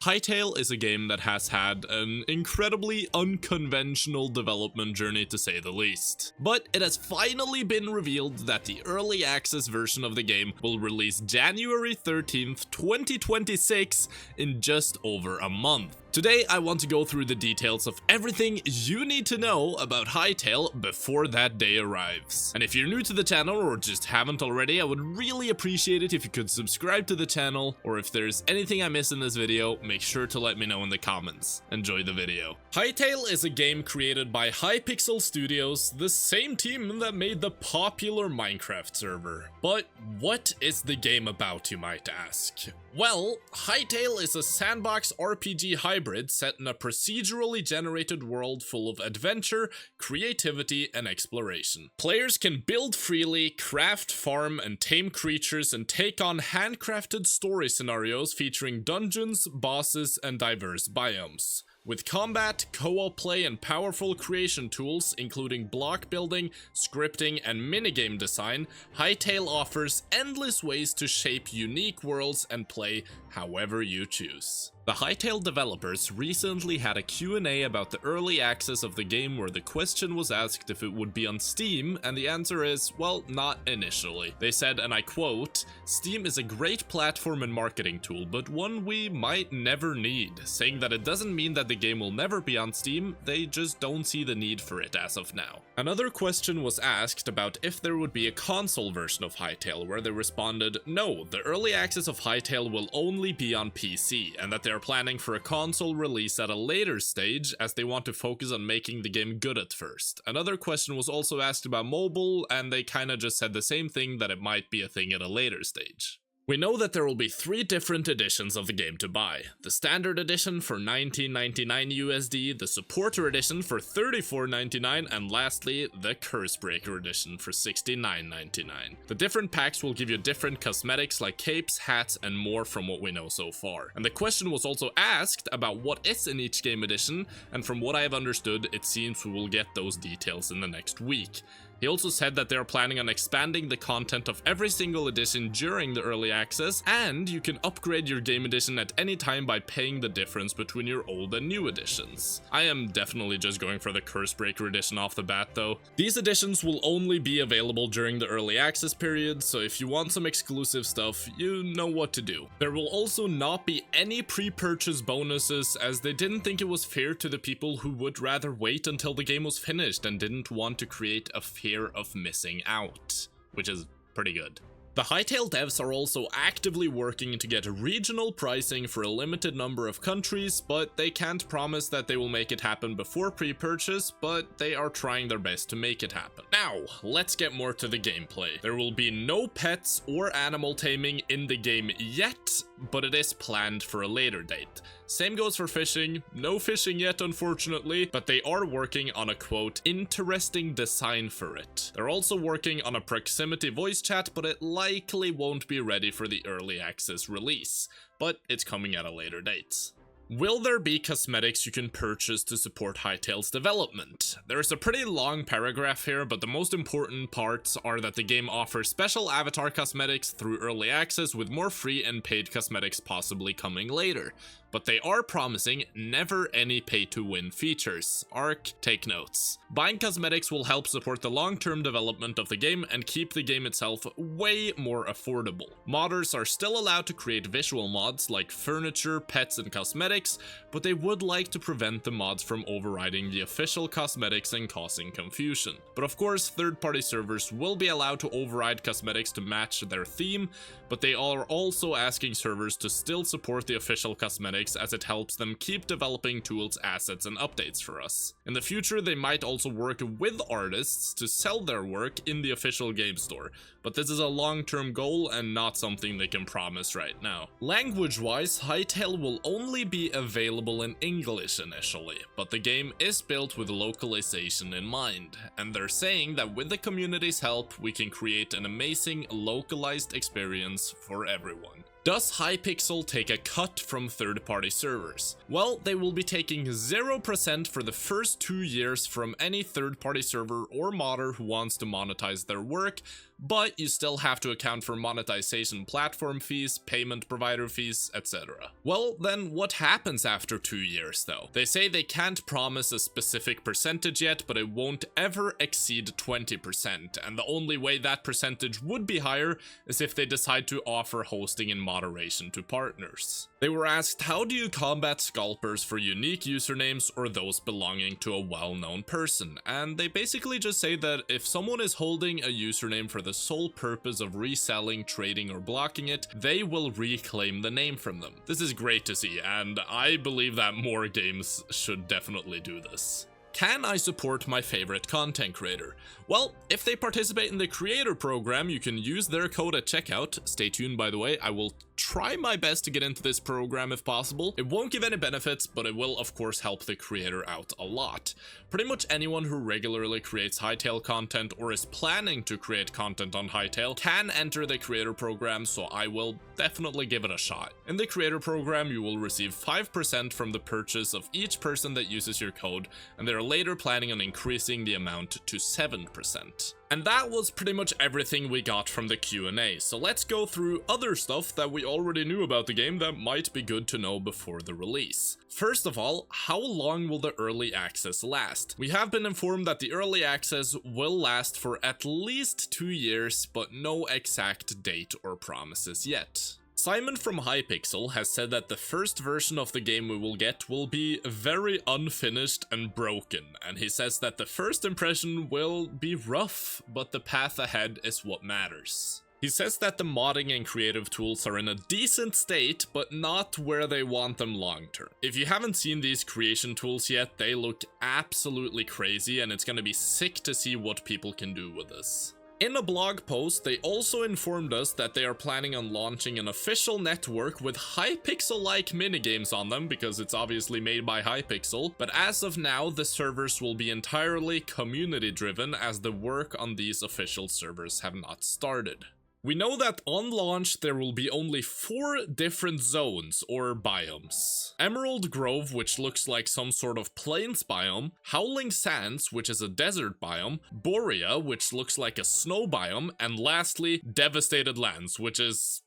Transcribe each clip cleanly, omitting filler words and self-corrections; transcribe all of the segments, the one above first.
Hytale is a game that has had an incredibly unconventional development journey to say the least. But it has finally been revealed that the early access version of the game will release January 13th, 2026 in just over a month. Today, I want to go through the details of everything you need to know about Hytale before that day arrives. And if you're new to the channel or just haven't already, I would really appreciate it if you could subscribe to the channel, or if there's anything I miss in this video, make sure to let me know in the comments. Enjoy the video. Hytale is a game created by Hypixel Studios, the same team that made the popular Minecraft server. But what is the game about, you might ask? Well, Hytale is a sandbox RPG hybrid set in a procedurally generated world full of adventure, creativity, and exploration. Players can build freely, craft, farm, and tame creatures, and take on handcrafted story scenarios featuring dungeons, bosses, and diverse biomes. With combat, co-op play, and powerful creation tools, including block building, scripting, and minigame design, Hytale offers endless ways to shape unique worlds and play however you choose. The Hytale developers recently had a Q&A about the early access of the game where the question was asked if it would be on Steam, and the answer is, well, not initially. They said, and I quote, "Steam is a great platform and marketing tool, but one we might never need," saying that it doesn't mean that the game will never be on Steam, they just don't see the need for it as of now. Another question was asked about if there would be a console version of Hytale, where they responded, no, the early access of Hytale will only be on PC, and that they are planning for a console release at a later stage, as they want to focus on making the game good at first. Another question was also asked about mobile, and they kinda just said the same thing, that it might be a thing at a later stage. We know that there will be 3 different editions of the game to buy. The standard edition for $19.99 USD, the supporter edition for $34.99, and lastly, the Cursebreaker edition for $69.99. The different packs will give you different cosmetics like capes, hats, and more from what we know so far. And the question was also asked about what is in each game edition, and from what I have understood, it seems we will get those details in the next week. He also said that they are planning on expanding the content of every single edition during the early access, and you can upgrade your game edition at any time by paying the difference between your old and new editions. I am definitely just going for the Cursebreaker edition off the bat though. These editions will only be available during the early access period, so if you want some exclusive stuff, you know what to do. There will also not be any pre-purchase bonuses, as they didn't think it was fair to the people who would rather wait until the game was finished and didn't want to create a fear of missing out, which is pretty good. The Hytale devs are also actively working to get regional pricing for a limited number of countries, but they can't promise that they will make it happen before pre-purchase, but they are trying their best to make it happen. Now, let's get more to the gameplay. There will be no pets or animal taming in the game yet, but it is planned for a later date. Same goes for fishing. No fishing yet, unfortunately, but they are working on a, quote, interesting design for it. They're also working on a proximity voice chat, but it likely won't be ready for the early access release, but it's coming at a later date. Will there be cosmetics you can purchase to support Hytale's development? There's a pretty long paragraph here, but the most important parts are that the game offers special avatar cosmetics through early access, with more free and paid cosmetics possibly coming later. But they are promising never any pay-to-win features. Arc, take notes. Buying cosmetics will help support the long-term development of the game and keep the game itself way more affordable. Modders are still allowed to create visual mods like furniture, pets, and cosmetics, but they would like to prevent the mods from overriding the official cosmetics and causing confusion. But of course, third-party servers will be allowed to override cosmetics to match their theme, but they are also asking servers to still support the official cosmetics, as it helps them keep developing tools, assets, and updates for us. In the future, they might also work with artists to sell their work in the official game store, but this is a long-term goal and not something they can promise right now. Language-wise, Hytale will only be available in English initially, but the game is built with localization in mind, and they're saying that with the community's help, we can create an amazing localized experience for everyone. Does Hypixel take a cut from third-party servers? Well, they will be taking 0% for the first 2 years from any third-party server or modder who wants to monetize their work, but you still have to account for monetization platform fees, payment provider fees, etc. Well, then what happens after 2 years though? They say they can't promise a specific percentage yet, but it won't ever exceed 20%, and the only way that percentage would be higher is if they decide to offer hosting in moderation to partners. They were asked, how do you combat scalpers for unique usernames or those belonging to a well-known person? And they basically just say that if someone is holding a username for the sole purpose of reselling, trading, or blocking it, they will reclaim the name from them. This is great to see, and I believe that more games should definitely do this. Can I support my favorite content creator? Well, if they participate in the creator program, you can use their code at checkout. Stay tuned, by the way. I will try my best to get into this program if possible. It won't give any benefits, but it will of course help the creator out a lot. Pretty much anyone who regularly creates Hytale content or is planning to create content on Hytale can enter the creator program, so I will definitely give it a shot. In the creator program, you will receive 5% from the purchase of each person that uses your code, and they're later planning on increasing the amount to 7%. And that was pretty much everything we got from the Q&A, so let's go through other stuff that we already knew about the game that might be good to know before the release. First of all, how long will the early access last? We have been informed that the early access will last for at least 2 years, but no exact date or promises yet. Simon from Hypixel has said that the first version of the game we will get will be very unfinished and broken, and he says that the first impression will be rough, but the path ahead is what matters. He says that the modding and creative tools are in a decent state, but not where they want them long term. If you haven't seen these creation tools yet, they look absolutely crazy, and it's gonna be sick to see what people can do with this. In a blog post, they also informed us that they are planning on launching an official network with Hypixel-like minigames on them, because it's obviously made by Hypixel, but as of now, the servers will be entirely community-driven, as the work on these official servers have not started. We know that on launch there will be only 4 different zones or biomes. Emerald Grove, which looks like some sort of plains biome, Howling Sands, which is a desert biome, Borea, which looks like a snow biome, and lastly, Devastated Lands, which is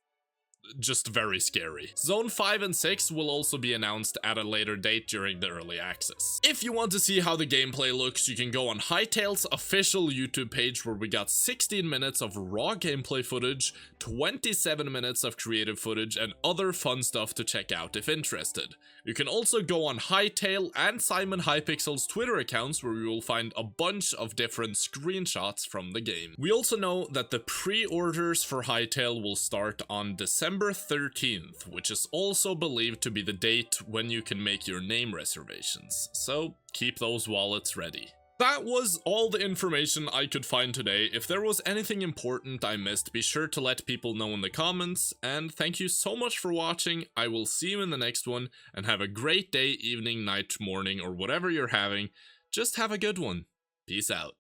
just very scary. Zone 5 and 6 will also be announced at a later date during the early access. If you want to see how the gameplay looks, you can go on Hytale's official YouTube page, where we got 16 minutes of raw gameplay footage, 27 minutes of creative footage, and other fun stuff to check out if interested. You can also go on Hytale and Simon Hypixel's Twitter accounts, where you will find a bunch of different screenshots from the game. We also know that the pre-orders for Hytale will start on December 13th, which is also believed to be the date when you can make your name reservations, so keep those wallets ready. That was all the information I could find today. If there was anything important I missed, be sure to let people know in the comments, and thank you so much for watching. I will see you in the next one, and have a great day, evening, night, morning, or whatever you're having. Just have a good one. Peace out.